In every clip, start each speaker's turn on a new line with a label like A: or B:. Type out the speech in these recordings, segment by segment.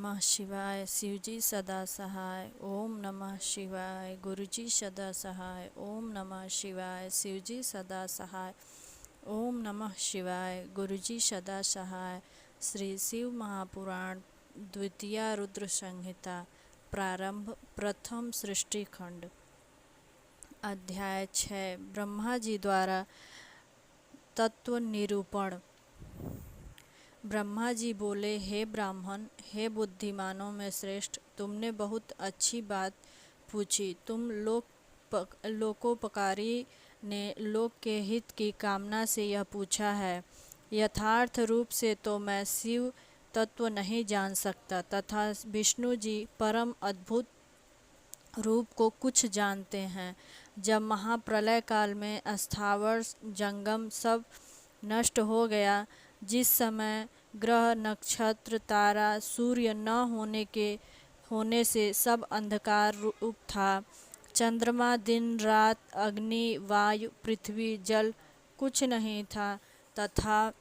A: नमः शिवाय। शिवजी सदा सहाय। ओम नमः शिवाय। गुरुजी सदा सहाय। ओम नमः शिवाय। शिवजी सदा सहाय। ओम नमः शिवाय। गुरुजी सदा सहाय। श्री शिव महापुराण द्वितीय रुद्र संहिता प्रारंभ। प्रथम सृष्टि खंड। अध्याय 6। ब्रह्मा जी द्वारा तत्व निरूपण। ब्रह्मा जी बोले, हे ब्राह्मण, हे बुद्धिमानों में श्रेष्ठ, तुमने बहुत अच्छी बात पूछी। तुम लोकोपकारी ने लोक के हित की कामना से यह पूछा है। यथार्थ रूप से तो मैं शिव तत्व नहीं जान सकता, तथा विष्णु जी परम अद्भुत रूप को कुछ जानते हैं। जब महाप्रलय काल में स्थावर जंगम सब नष्ट हो गया, जिस समय ग्रह नक्षत्र तारा सूर्य न होने से सब अंधकार रूप था, चंद्रमा दिन रात अग्नि वायु पृथ्वी जल कुछ नहीं था, तथा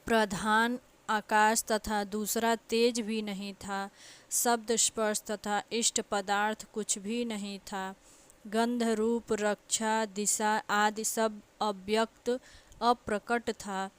A: प्रधान आकाश तथा दूसरा तेज भी नहीं था, शब्द स्पर्श तथा इष्ट पदार्थ कुछ भी नहीं था, गंध रूप रक्षा दिशा आदि सब अव्यक्त अप्रकट था।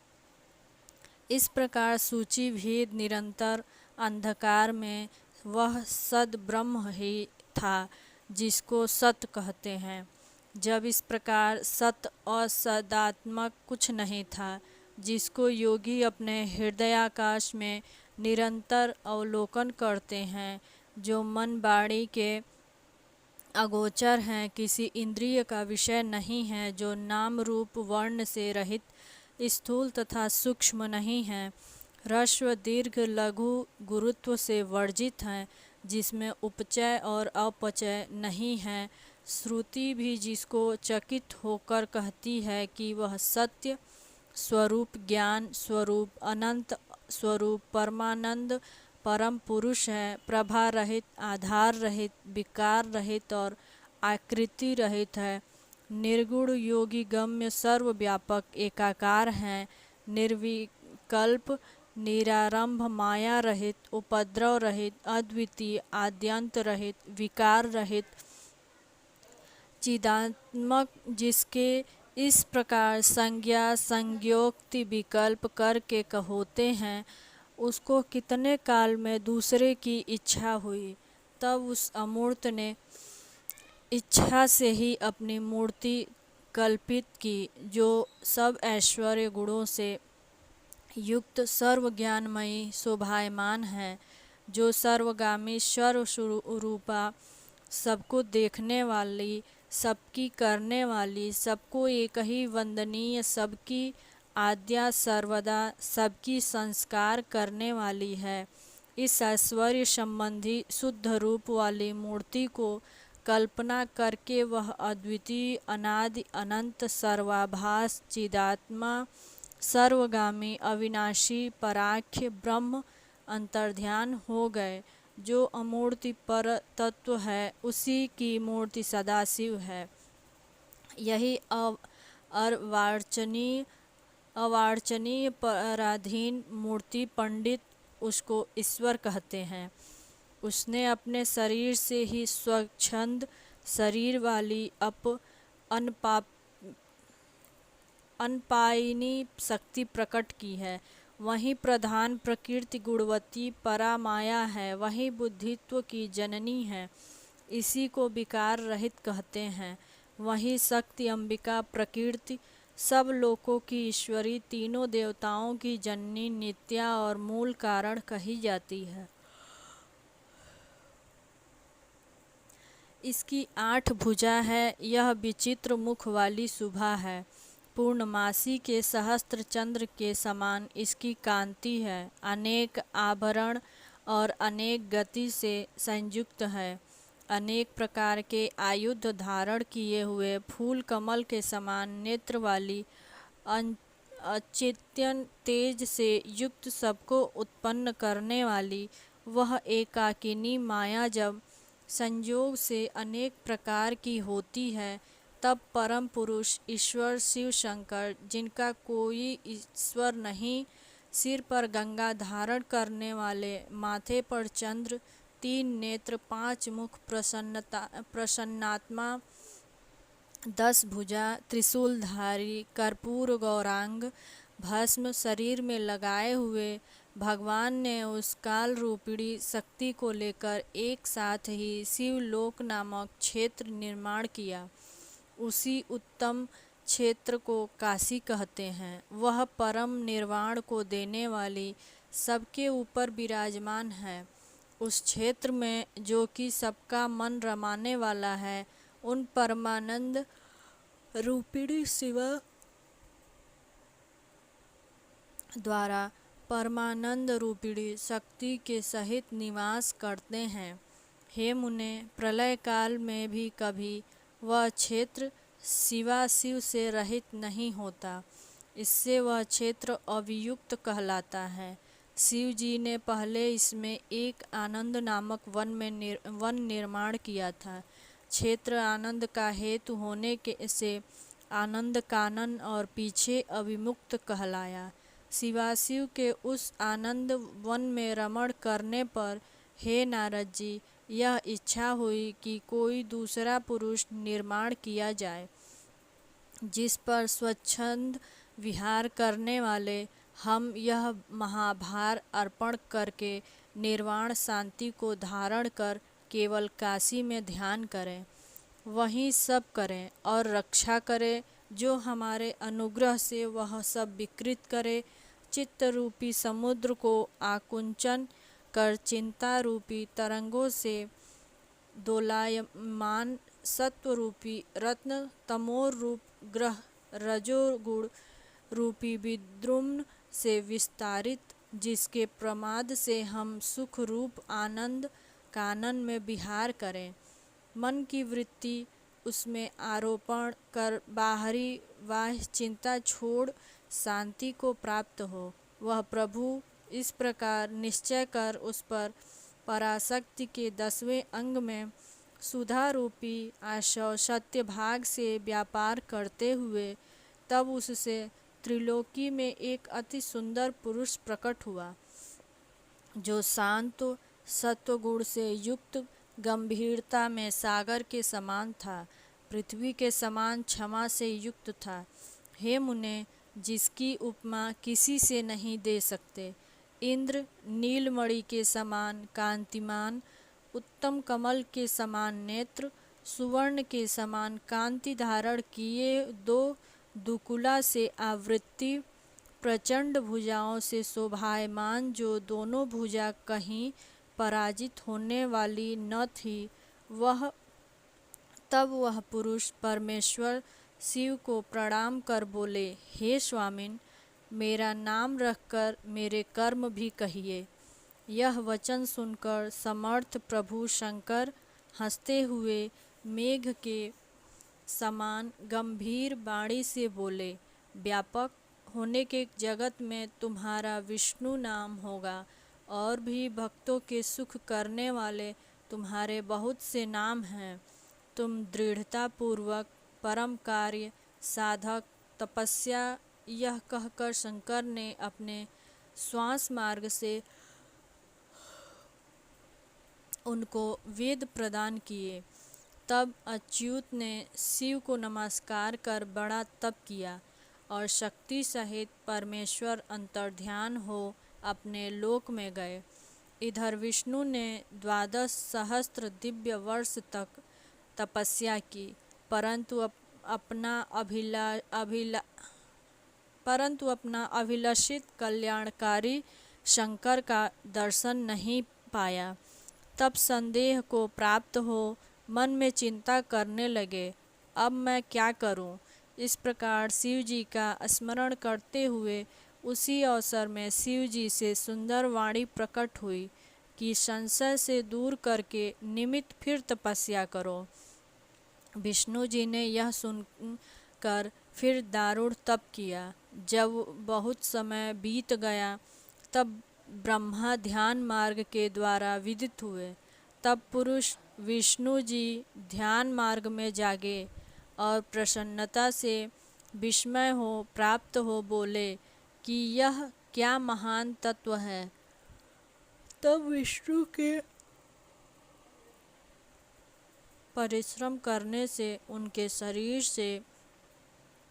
A: इस प्रकार सूची भेद निरंतर अंधकार में वह सद ब्रह्म ही था, जिसको सत कहते हैं। जब इस प्रकार सत और सदात्मक कुछ नहीं था, जिसको योगी अपने हृदयाकाश में निरंतर अवलोकन करते हैं, जो मन वाणी के अगोचर हैं, किसी इंद्रिय का विषय नहीं है, जो नाम रूप वर्ण से रहित स्थूल तथा सूक्ष्म नहीं है, ह्रस्व दीर्घ लघु गुरुत्व से वर्जित हैं, जिसमें उपचय और अपचय नहीं है, श्रुति भी जिसको चकित होकर कहती है कि वह सत्य स्वरूप ज्ञान स्वरूप अनंत स्वरूप परमानंद परम पुरुष है, प्रभा रहित आधार रहित विकार रहित और आकृति रहित है, निर्गुण योगी गम्य सर्वव्यापक एकाकार हैं, निर्विकल्प निरारंभ माया रहित उपद्रव रहित अद्वितीय आद्यंत रहित विकार रहित चिदात्मक, जिसके इस प्रकार संज्ञा संज्ञोक्ति विकल्प करके होते हैं, उसको कितने काल में दूसरे की इच्छा हुई, तब उस अमूर्त ने इच्छा से ही अपनी मूर्ति कल्पित की, जो सब ऐश्वर्य गुणों से युक्त सर्व ज्ञानमयी शोभायमान है, जो सर्वगामी सर्वरूपा सबको देखने वाली सबकी करने वाली सबको एक ही वंदनीय सबकी आद्या सर्वदा सबकी संस्कार करने वाली है। इस ऐश्वर्य संबंधी शुद्ध रूप वाली मूर्ति को कल्पना करके वह अद्वितीय अनादि अनंत सर्वाभास चिदात्मा सर्वगामी अविनाशी पराख्य ब्रह्म अंतर्ध्यान हो गए। जो अमूर्ति पर तत्व है, उसी की मूर्ति सदाशिव है। यही अवार्चनीय पराधीन मूर्ति पंडित उसको ईश्वर कहते हैं। उसने अपने शरीर से ही स्वच्छंद शरीर वाली अनपायिनी शक्ति प्रकट की है। वही प्रधान प्रकृति गुणवती परामाया है, वही बुद्धित्व की जननी है, इसी को विकार रहित कहते हैं। वही शक्ति अंबिका प्रकृति सब लोकों की ईश्वरी तीनों देवताओं की जननी नित्या और मूल कारण कही जाती है। इसकी 8 भुजा है, यह विचित्र मुख वाली शुभा है, पूर्णमासी के सहस्त्र चंद्र के समान इसकी कांति है, अनेक आभरण और अनेक गति से संयुक्त है, अनेक प्रकार के आयुध धारण किए हुए फूल कमल के समान नेत्र वाली अचिंत्य तेज से युक्त सबको उत्पन्न करने वाली वह एकाकिनी माया जब संयोग से अनेक प्रकार की होती है, तब परम पुरुष ईश्वर शिव शंकर, जिनका कोई ईश्वर नहीं, सिर पर गंगा धारण करने वाले, माथे पर चंद्र, 3 नेत्र, 5 मुख, प्रसन्नात्मा, 10 भुजा, त्रिशूलधारी, कर्पूर गौरांग, भस्म शरीर में लगाए हुए भगवान ने उस काल रूपिणी शक्ति को लेकर एक साथ ही शिवलोक नामक क्षेत्र निर्माण किया। उसी उत्तम क्षेत्र को काशी कहते हैं। वह परम निर्वाण को देने वाली सबके ऊपर विराजमान है। उस क्षेत्र में जो कि सबका मन रमाने वाला है, उन परमानंद रूपिणी शिवा द्वारा परमानंद रूपिणी शक्ति के सहित निवास करते हैं। हे मुने, प्रलय काल में भी कभी वह क्षेत्र शिवाशिव से रहित नहीं होता। इससे वह क्षेत्र अवियुक्त कहलाता है। शिव जी ने पहले इसमें एक आनंद नामक वन निर्माण किया था। क्षेत्र आनंद का हेतु होने के से आनंद कानन और पीछे अविमुक्त कहलाया। शिवाशिव के उस आनंद वन में रमण करने पर हे नारद जी, यह इच्छा हुई कि कोई दूसरा पुरुष निर्माण किया जाए, जिस पर स्वच्छंद विहार करने वाले हम यह महाभार अर्पण करके निर्वाण शांति को धारण कर केवल काशी में ध्यान करें, वहीं सब करें और रक्षा करें। जो हमारे अनुग्रह से वह सब विकृत करे, चित्त रूपी समुद्र को आकुंचन कर चिंता रूपी तरंगों से दोलायमान सत्व रूपी रत्न, तमोर रूप ग्रह रजोगुण रूपी विद्रुम्न से विस्तारित, जिसके प्रमाद से हम सुख रूप आनंद कानन में विहार करें। मन की वृत्ति उसमें आरोपण कर बाहरी बाह्य चिंता छोड़ शांति को प्राप्त हो। वह प्रभु इस प्रकार निश्चय कर उस पर पराशक्ति के 10वें अंग में सुधा रूपी आशव सत्य भाग से व्यापार करते हुए तब उससे त्रिलोकी में एक अति सुंदर पुरुष प्रकट हुआ, जो शांत सत्वगुण से युक्त गंभीरता में सागर के समान था, पृथ्वी के समान क्षमा से युक्त था। हे मुने, जिसकी उपमा किसी से नहीं दे सकते। इंद्र नीलमणि के समान कांतिमान, उत्तम कमल के समान नेत्र, सुवर्ण के समान कांति धारण किए, 2 दुकुला से आवृत्ति, प्रचंड भुजाओं से शोभायमान, जो दोनों भुजा कहीं पराजित होने वाली न थी, तब वह पुरुष परमेश्वर शिव को प्रणाम कर बोले, हे स्वामिन, मेरा नाम रखकर मेरे कर्म भी कहिए। यह वचन सुनकर समर्थ प्रभु शंकर हंसते हुए मेघ के समान गंभीर वाणी से बोले, व्यापक होने के जगत में तुम्हारा विष्णु नाम होगा और भी भक्तों के सुख करने वाले तुम्हारे बहुत से नाम हैं। तुम दृढ़ता पूर्वक परम कार्य साधक तपस्या। यह कहकर शंकर ने अपने श्वास मार्ग से उनको वेद प्रदान किए। तब अच्युत ने शिव को नमस्कार कर बड़ा तप किया और शक्ति सहित परमेश्वर अंतर्ध्यान हो अपने लोक में गए। इधर विष्णु ने 12 सहस्त्र दिव्य वर्ष तक तपस्या की, परंतु अपना अभिलषित कल्याणकारी शंकर का दर्शन नहीं पाया। तब संदेह को प्राप्त हो मन में चिंता करने लगे, अब मैं क्या करूं? इस प्रकार शिव जी का स्मरण करते हुए उसी अवसर में शिव जी से सुंदर वाणी प्रकट हुई कि संशय से दूर करके निमित्त फिर तपस्या करो। विष्णु जी ने यह सुनकर फिर दारुण तप किया। जब बहुत समय बीत गया तब ब्रह्मा ध्यान मार्ग के द्वारा विदित हुए। तब पुरुष विष्णु जी ध्यान मार्ग में जागे और प्रसन्नता से विस्मय हो प्राप्त हो बोले कि यह क्या महान तत्व है। तब विष्णु के परिश्रम करने से उनके शरीर से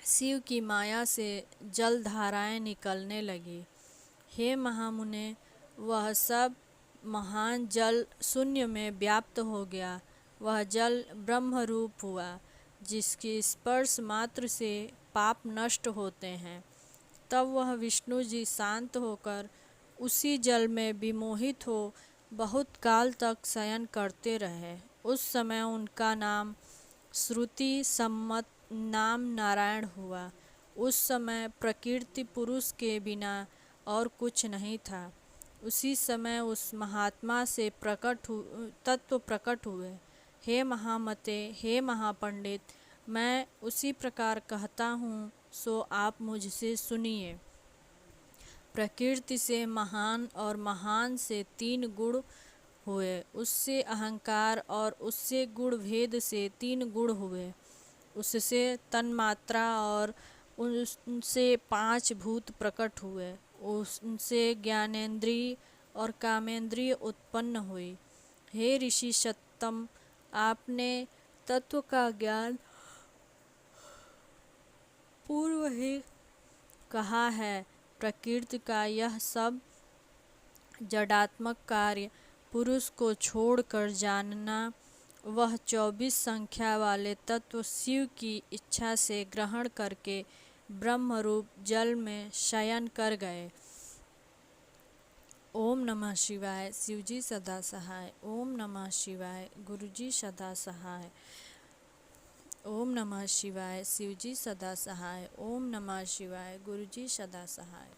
A: शिव की माया से जल धाराएं निकलने लगी। हे महामुने, वह सब महान जल शून्य में व्याप्त हो गया। वह जल ब्रह्म रूप हुआ, जिसके स्पर्श मात्र से पाप नष्ट होते हैं। तब वह विष्णु जी शांत होकर उसी जल में विमोहित हो बहुत काल तक शयन करते रहे। उस समय उनका नाम श्रुति सम्मत नाम नारायण हुआ। उस समय प्रकृति पुरुष के बिना और कुछ नहीं था। उसी समय उस महात्मा से तत्व प्रकट हुए। हे महामते, हे महापंडित, मैं उसी प्रकार कहता हूँ, सो आप मुझसे सुनिए। प्रकृति से महान और महान से 3 गुण हुए, उससे अहंकार और उससे गुण भेद से 3 गुण हुए, उससे तन्मात्रा और उनसे 5 भूत प्रकट हुए, उनसे ज्ञानेंद्रिय और कामेंद्रिय उत्पन्न हुई। हे ऋषि सत्तम, आपने तत्व का ज्ञान पूर्व ही कहा है। प्रकृति का यह सब जडात्मक कार्य पुरुष को छोड़कर जानना, वह 24 संख्या वाले तत्व शिव की इच्छा से ग्रहण करके ब्रह्म रूप जल में शयन कर गए। ओम नमः शिवाय। शिवजी सदा सहाय। ओम नमः शिवाय। गुरुजी सदा सहाय। ओम नमः शिवाय। शिवजी सदा सहाय। ओम नमः शिवाय। गुरुजी सदा सहाय।